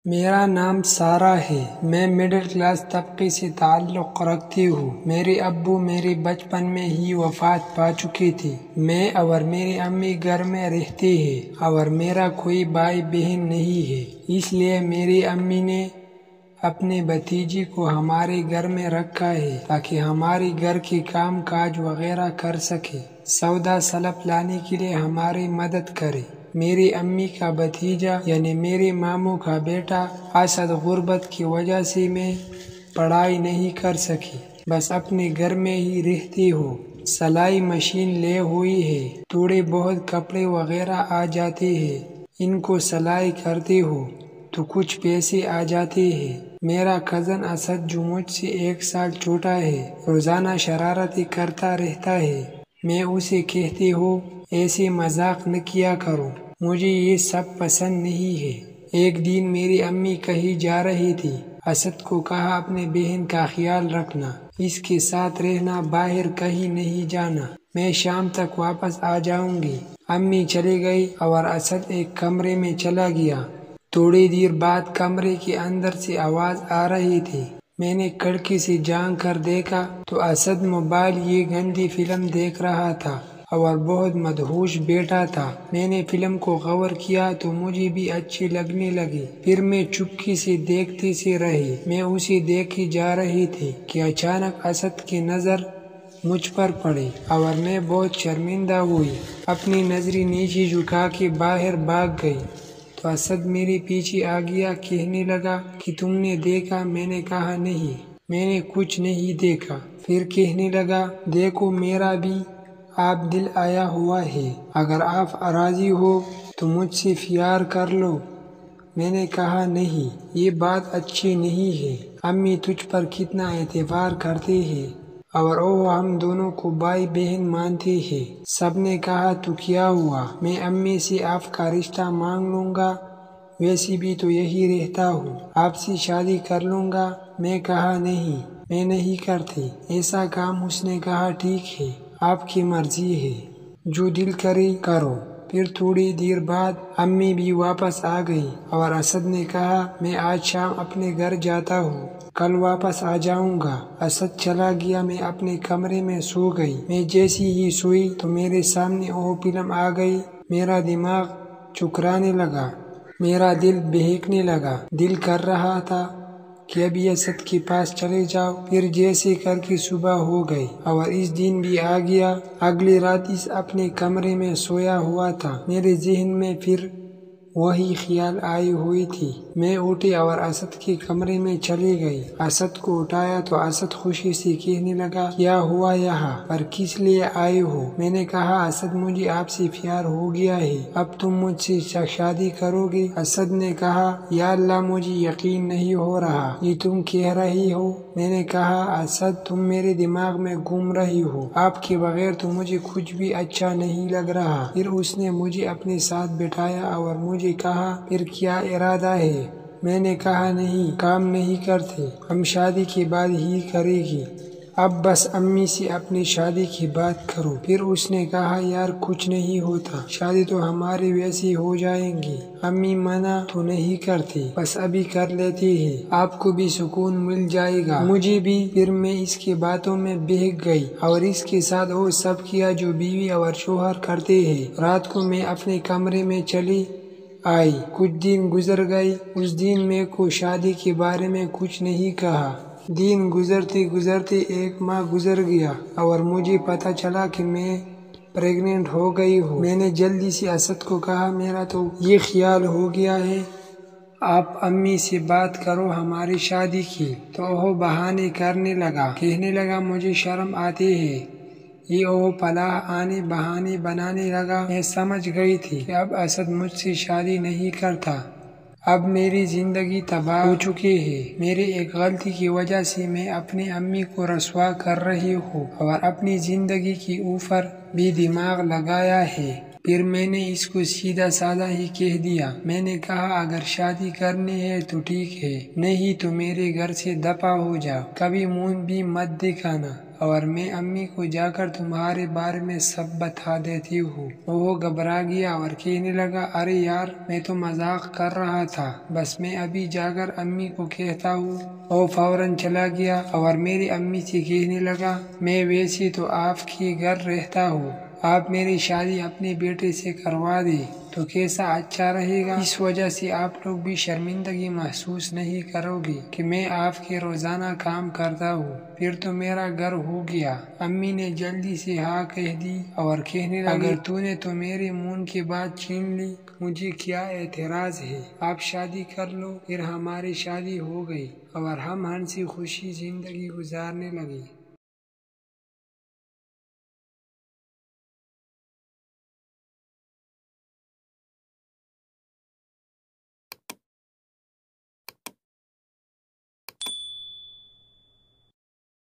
میرا نام سارہ ہے۔ میں مڈل کلاس طبقے سے تعلق رکھتی ہوں۔ میرے ابو میرے بچپن میں ہی وفات پا چکے تھے۔ میں اور میری امی گھر میں رہتے ہیں اور میرا کوئی بھائی بہن نہیں ہے، اس لیے میری امی نے اپنے بھتیجی کو ہمارے گھر میں رکھا ہے تاکہ ہمارے گھر کے کام کاج وغیرہ کر سکے، سودا سلپ لانے کے لیے ہماری مدد کرے۔ میری امی کا بھتیجا یعنی میرے ماموں کا بیٹا اسد غربت کی وجہ سے میں پڑھائی نہیں کر سکی، بس اپنے گھر میں ہی رہتی ہوں۔ سلائی مشین لے ہوئی ہے، تھوڑے بہت کپڑے وغیرہ آ جاتے ہیں، ان کو سلائی کرتی ہوں تو کچھ پیسے آ جاتے ہیں۔ میرا کزن اسد جو مجھ سے 1 سال چھوٹا ہے روزانہ شرارتیں کرتا رہتا ہے۔ میں اسے کہتی ہوں ایسے مذاق نہ کیا کرو، مجھے یہ سب پسند نہیں ہے۔ ایک دن میری امی کہیں جا رہی تھی، اسد کو کہا اپنے بہن کا خیال رکھنا، اس کے ساتھ رہنا، باہر کہیں نہیں جانا، میں شام تک واپس آ جاؤں گی۔ امی چلی گئی اور اسد ایک کمرے میں چلا گیا۔ تھوڑی دیر بعد کمرے کے اندر سے آواز آ رہی تھی۔ میں نے کھڑکی سے جھانک کر دیکھا تو اسد موبائل یہ گندی فلم دیکھ رہا تھا اور بہت مدہوش بیٹھا تھا۔ میں نے فلم کو غور کیا تو مجھے بھی اچھی لگنے لگی، پھر میں چپکے سے دیکھتی سے رہی۔ میں اسے دیکھی جا رہی تھی کہ اچانک اسد کی نظر مجھ پر پڑی اور میں بہت شرمندہ ہوئی، اپنی نظریں نیچے جھکا کے باہر بھاگ گئی تو اسد میرے پیچھے آ گیا، کہنے لگا کہ تم نے دیکھا؟ میں نے کہا نہیں، میں نے کچھ نہیں دیکھا۔ پھر کہنے لگا دیکھو میرا بھی آپ دل آیا ہوا ہے، اگر آپ راضی ہو تو مجھ سے پیار کر لو۔ میں نے کہا نہیں، یہ بات اچھی نہیں ہے، امی تجھ پر کتنا اعتبار کرتے ہیں اور وہ ہم دونوں کو بھائی بہن مانتے ہیں۔ سب نے کہا تو کیا ہوا، میں امی سے آپ کا رشتہ مانگ لوں گا، ویسے بھی تو یہی رہتا ہوں، آپ سے شادی کر لوں گا۔ میں کہا نہیں، میں نہیں کرتی ایسا کام۔ اس نے کہا ٹھیک ہے، آپ کی مرضی ہے، جو دل کرے کرو۔ پھر تھوڑی دیر بعد امی بھی واپس آ گئی اور اسد نے کہا میں آج شام اپنے گھر جاتا ہوں، کل واپس آ جاؤں گا۔ اسد چلا گیا، میں اپنے کمرے میں سو گئی۔ میں جیسی ہی سوئی تو میرے سامنے وہ فلم آ گئی، میرا دماغ چکرانے لگا، میرا دل بہکنے لگا، دل کر رہا تھا کہ ابھی اسد کے پاس چلے جاؤ۔ پھر جیسے کر کے صبح ہو گئی اور اس دن بھی آ گیا۔ اگلی رات اس اپنے کمرے میں سویا ہوا تھا، میرے ذہن میں پھر وہی خیال آئی ہوئی تھی۔ میں اٹھی اور اسد کے کمرے میں چلی گئی، اسد کو اٹھایا تو اسد خوشی سے کہنے لگا کیا ہوا یہاں پر کس لیے آئے ہو؟ میں نے کہا اسد مجھے آپ سے پیار ہو گیا ہے، اب تم مجھ سے شادی کرو گے؟ اسد نے کہا یا اللہ مجھے یقین نہیں ہو رہا یہ تم کہہ رہی ہو۔ میں نے کہا اسد تم میرے دماغ میں گھوم رہی ہو، آپ کے بغیر تو مجھے کچھ بھی اچھا نہیں لگ رہا۔ پھر اس نے مجھے اپنے ساتھ بٹھایا اور مجھے کہا پھر کیا ارادہ ہے؟ میں نے کہا نہیں، کام نہیں کرتے، ہم شادی کے بعد ہی کریں گے، اب بس امی سے اپنی شادی کی بات کرو۔ پھر اس نے کہا یار کچھ نہیں ہوتا، شادی تو ہماری ویسی ہو جائے گی، امی منع تو نہیں کرتی، بس ابھی کر لیتے ہیں، آپ کو بھی سکون مل جائے گا، مجھے بھی۔ پھر میں اس کی باتوں میں بہک گئی اور اس کے ساتھ وہ سب کیا جو بیوی اور شوہر کرتے ہیں۔ رات کو میں اپنے کمرے میں چلی آئی، کچھ دن گزر گئے، اس دن میں کو شادی کے بارے میں کچھ نہیں کہا۔ دن گزرتے گزرتے 1 ماہ گزر گیا اور مجھے پتہ چلا کہ میں پریگننٹ ہو گئی ہوں۔ میں نے جلدی سے اسد کو کہا میرا تو یہ خیال ہو گیا ہے، آپ امی سے بات کرو ہماری شادی کی۔ تو وہ بہانے کرنے لگا، کہنے لگا مجھے شرم آتی ہے، یہ وہ پلا آنے بہانے بنانے لگا۔ میں سمجھ گئی تھی کہ اب اسد مجھ سے شادی نہیں کرتا، اب میری زندگی تباہ ہو چکی ہے، میری ایک غلطی کی وجہ سے میں اپنی امی کو رسوا کر رہی ہوں اور اپنی زندگی کے اوپر بھی دماغ لگایا ہے۔ پھر میں نے اس کو سیدھا سادہ ہی کہہ دیا، میں نے کہا اگر شادی کرنی ہے تو ٹھیک ہے، نہیں تو میرے گھر سے دفع ہو جاؤ، کبھی منہ بھی مت دکھانا۔ اور میں امی کو جا کر تمہارے بارے میں سب بتا دیتی ہوں۔ وہ گھبرا گیا اور کہنے لگا ارے یار میں تو مذاق کر رہا تھا، بس میں ابھی جا کر امی کو کہتا ہوں۔ وہ فوراً چلا گیا اور میری امی سے کہنے لگا میں ویسے تو آپ کے گھر رہتا ہوں، آپ میری شادی اپنے بیٹے سے کروا دیں تو کیسا اچھا رہے گا، اس وجہ سے آپ لوگ بھی شرمندگی محسوس نہیں کرو گے کہ میں آپ کے روزانہ کام کرتا ہوں، پھر تو میرا گھر ہو گیا۔ امی نے جلدی سے ہاں کہہ دی اور کہنے لگی اگر تو نے تو میرے منہ کی بات چھین لی مجھے کیا اعتراض ہے، آپ شادی کر لو۔ پھر ہماری شادی ہو گئی اور ہم ہنسی خوشی زندگی گزارنے لگے۔